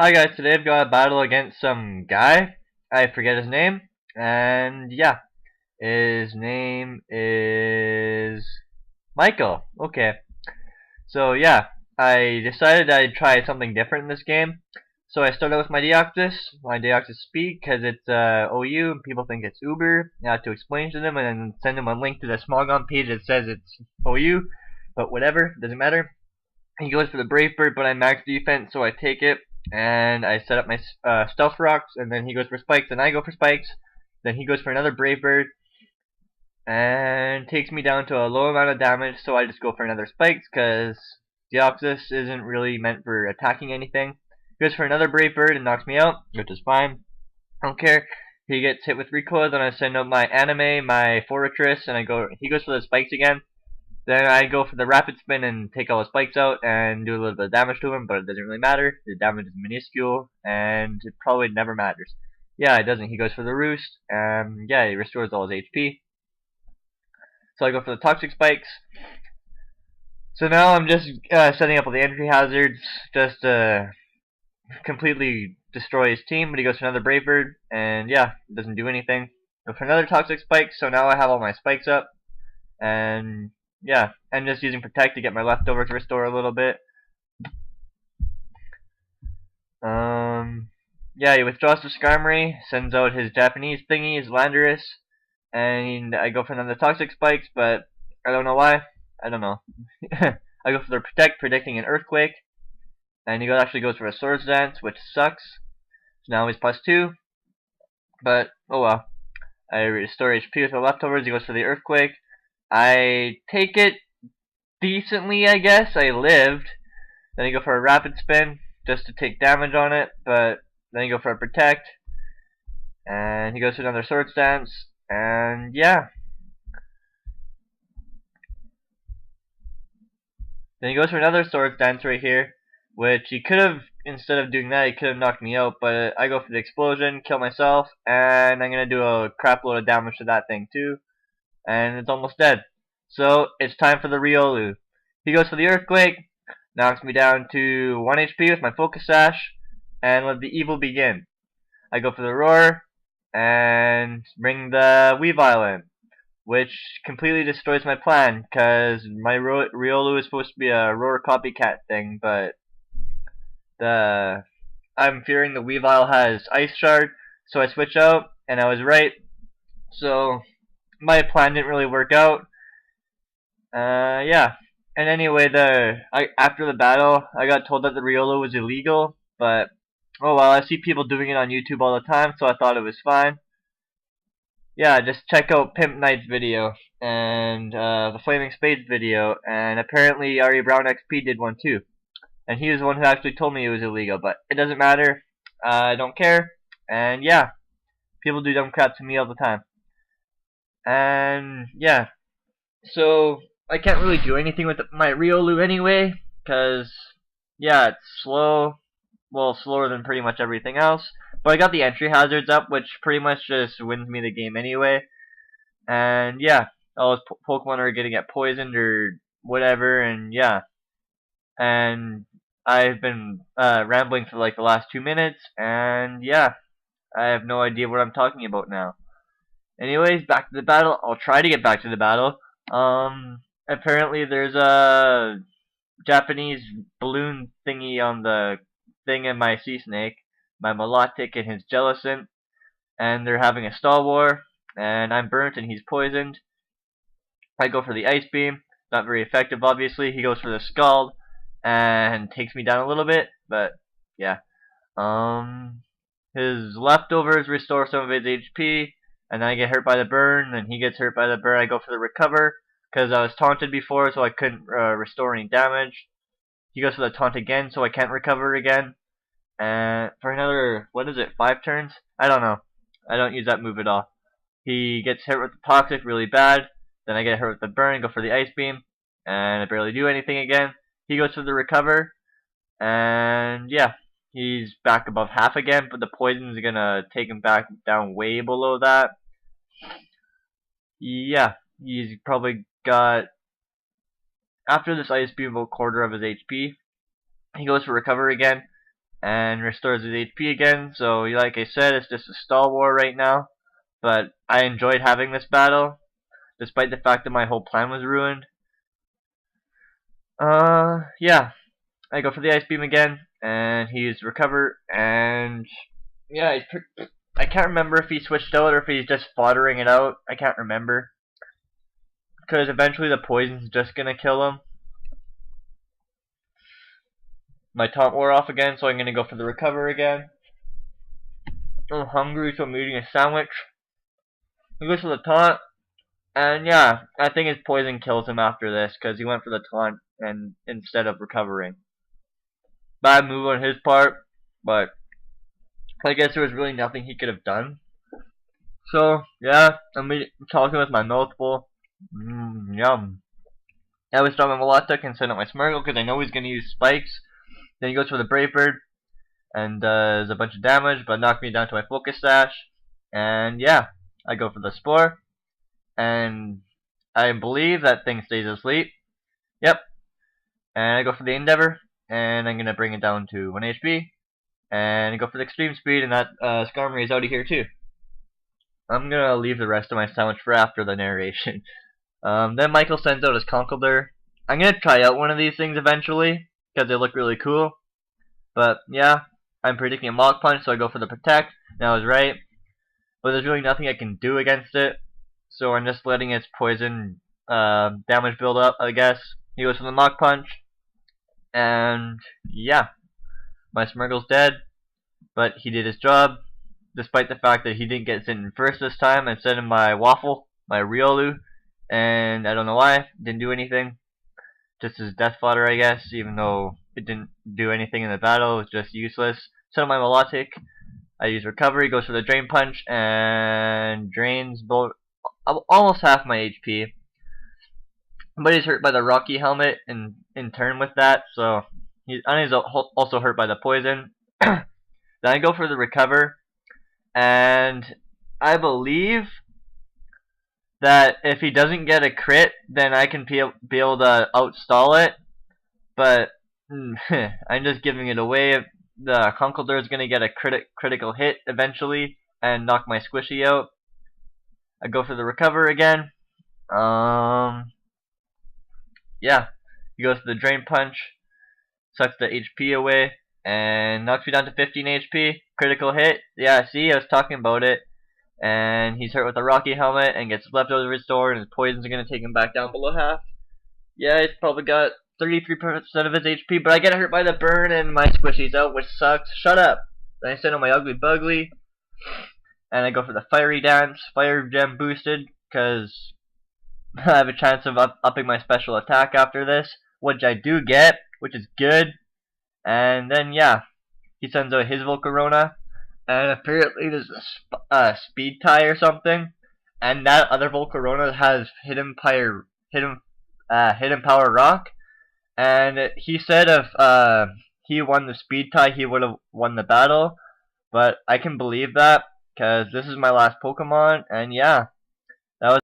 Hi guys, today I've got a battle against some guy. I forget his name. And yeah, his name is Michael. Okay. So yeah, I decided I'd try something different in this game. So I started with my Deoxys Speed, because it's OU and people think it's Uber. I have to explain to them and then send them a link to the Smogon page that says it's OU. But whatever, doesn't matter. He goes for the Brave Bird, but I max defense, so I take it, and I set up my Stealth Rocks, and then he goes for Spikes, and I go for Spikes. Then he goes for another Brave Bird, and takes me down to a low amount of damage, so I just go for another Spikes, because Deoxys isn't really meant for attacking anything. He goes for another Brave Bird and knocks me out, which is fine. I don't care. He gets hit with recoil, then I send out my Anime, my Fortress, and he goes for the Spikes again. Then I go for the rapid spin and take all the spikes out and do a little bit of damage to him, but it doesn't really matter. The damage is minuscule, and it probably never matters. Yeah, it doesn't. He goes for the roost, and yeah, he restores all his HP. So I go for the toxic spikes. So now I'm just setting up all the entry hazards, just to completely destroy his team, but he goes for another Brave Bird, and yeah, it doesn't do anything. Go for another toxic spike, so now I have all my spikes up, and yeah, I'm just using Protect to get my leftovers restore a little bit. Yeah, he withdraws to Skarmory, sends out his Japanese thingy, his Landorus, and I go for another Toxic Spikes, but I don't know why. I don't know. I go for the Protect, predicting an Earthquake, and he actually goes for a Swords Dance, which sucks. So now he's +2, but oh well. I restore HP with the leftovers, he goes for the Earthquake. I take it decently, I guess. I lived. Then you go for a rapid spin just to take damage on it, but then you go for a protect, and he goes for another sword stance, and yeah. Then he goes for another sword stance right here, which he could have, instead of doing that, he could have knocked me out, but I go for the explosion, kill myself, and I'm going to do a crap load of damage to that thing too, and it's almost dead. So it's time for the Riolu. He goes for the earthquake, knocks me down to 1 HP with my focus sash, and let the evil begin. I go for the roar, and bring the Weavile in, which completely destroys my plan, because my Riolu is supposed to be a roar copycat thing, but I'm fearing the Weavile has Ice Shard, so I switch out, and I was right. So my plan didn't really work out. Yeah. And anyway, after the battle, I got told that the Riolu was illegal, but oh well, I see people doing it on YouTube all the time, so I thought it was fine. Yeah, just check out Pimp Knight's video and the Flaming Spades video, and apparently Ari Brown XP did one too. And he was the one who actually told me it was illegal, but it doesn't matter. I don't care. And yeah, people do dumb crap to me all the time. And yeah, so I can't really do anything with my Riolu anyway, because yeah, it's slow. Well, slower than pretty much everything else. But I got the entry hazards up, which pretty much just wins me the game anyway. And yeah, all his Pokemon are gonna get poisoned or whatever, and yeah. And I've been rambling for like the last 2 minutes, and yeah, I have no idea what I'm talking about now. Anyways, back to the battle. I'll try to get back to the battle. Apparently there's a Japanese balloon thingy on the thing in my sea snake, my Melodic and his Jellicent, and they're having a stall war, and I'm burnt and he's poisoned. I go for the Ice Beam, not very effective obviously. He goes for the Scald and takes me down a little bit, but yeah. His leftovers restore some of his HP, and then I get hurt by the burn, and he gets hurt by the burn. I go for the recover, because I was taunted before, so I couldn't restore any damage. He goes for the taunt again, so I can't recover again. And for another, what is it, 5 turns? I don't know. I don't use that move at all. He gets hit with the Toxic really bad. Then I get hurt with the Burn, go for the Ice Beam, and I barely do anything again. He goes for the Recover, and yeah, he's back above half again, but the Poison's gonna take him back down way below that. Yeah, he's probably got, after this Ice Beam, about 1/4 of his HP. He goes for Recover again, and restores his HP again. So like I said, it's just a stall war right now. But I enjoyed having this battle, despite the fact that my whole plan was ruined. Yeah, I go for the Ice Beam again, and he's recover, and yeah, I can't remember if he switched out or if he's just foddering it out. I can't remember, because eventually the poison's just gonna kill him. My taunt wore off again, so I'm gonna go for the recover again. I'm hungry, so I'm eating a sandwich. He goes for the taunt, and yeah, I think his poison kills him after this, because he went for the taunt and instead of recovering. Bad move on his part, but I guess there was really nothing he could have done. So yeah, I'm talking with my mouthful. Yum. I was drawing my Molotov and send out my Smirgle because I know he's gonna use spikes. Then he goes for the Brave Bird and does a bunch of damage, but knocked me down to my Focus Sash. And yeah, I go for the Spore, and I believe that thing stays asleep. Yep. And I go for the Endeavor, and I'm gonna bring it down to 1 HP. And I go for the Extreme Speed, and that Skarmory is out of here too. I'm gonna leave the rest of my sandwich for after the narration. Then Michael sends out his Conkeldurr. I'm gonna try out one of these things eventually, because they look really cool. But yeah, I'm predicting a Mach Punch, so I go for the Protect, and I was right. But there's really nothing I can do against it, so I'm just letting its poison damage build up, I guess. He goes for the Mach Punch, and yeah, my Smirgle's dead, but he did his job, despite the fact that he didn't get sent in first this time instead of my Waffle, my Riolu, and I don't know why, didn't do anything. Just as death fodder, I guess, even though it didn't do anything in the battle, it was just useless. So my Melodic, I use Recovery, goes for the Drain Punch, and drains almost half my HP. But he's hurt by the Rocky Helmet in turn with that, so he's also hurt by the poison. Then I go for the Recover, and I believe that if he doesn't get a crit, then I can be able to outstall it. But I'm just giving it away. The Conkeldurr is going to get a critical hit eventually and knock my Squishy out. I go for the Recover again. Yeah, he goes for the Drain Punch, sucks the HP away, and knocks me down to 15 HP. Critical hit. Yeah, see, I was talking about it. And he's hurt with a Rocky Helmet and gets leftovers restored, and his poisons are going to take him back down below half. Yeah, he's probably got 33% of his HP, but I get hurt by the burn and my Squishy's out, which sucks. Shut up! Then I send out my Ugly Bugly, and I go for the Fiery Dance, Fire Gem boosted, because I have a chance of upping my special attack after this, which I do get, which is good. And then yeah, he sends out his Volcarona, and apparently there's a speed tie or something, and that other Volcarona has hidden power rock, and he said if he won the speed tie, he would have won the battle, but I can believe that, because this is my last Pokemon, and yeah, that was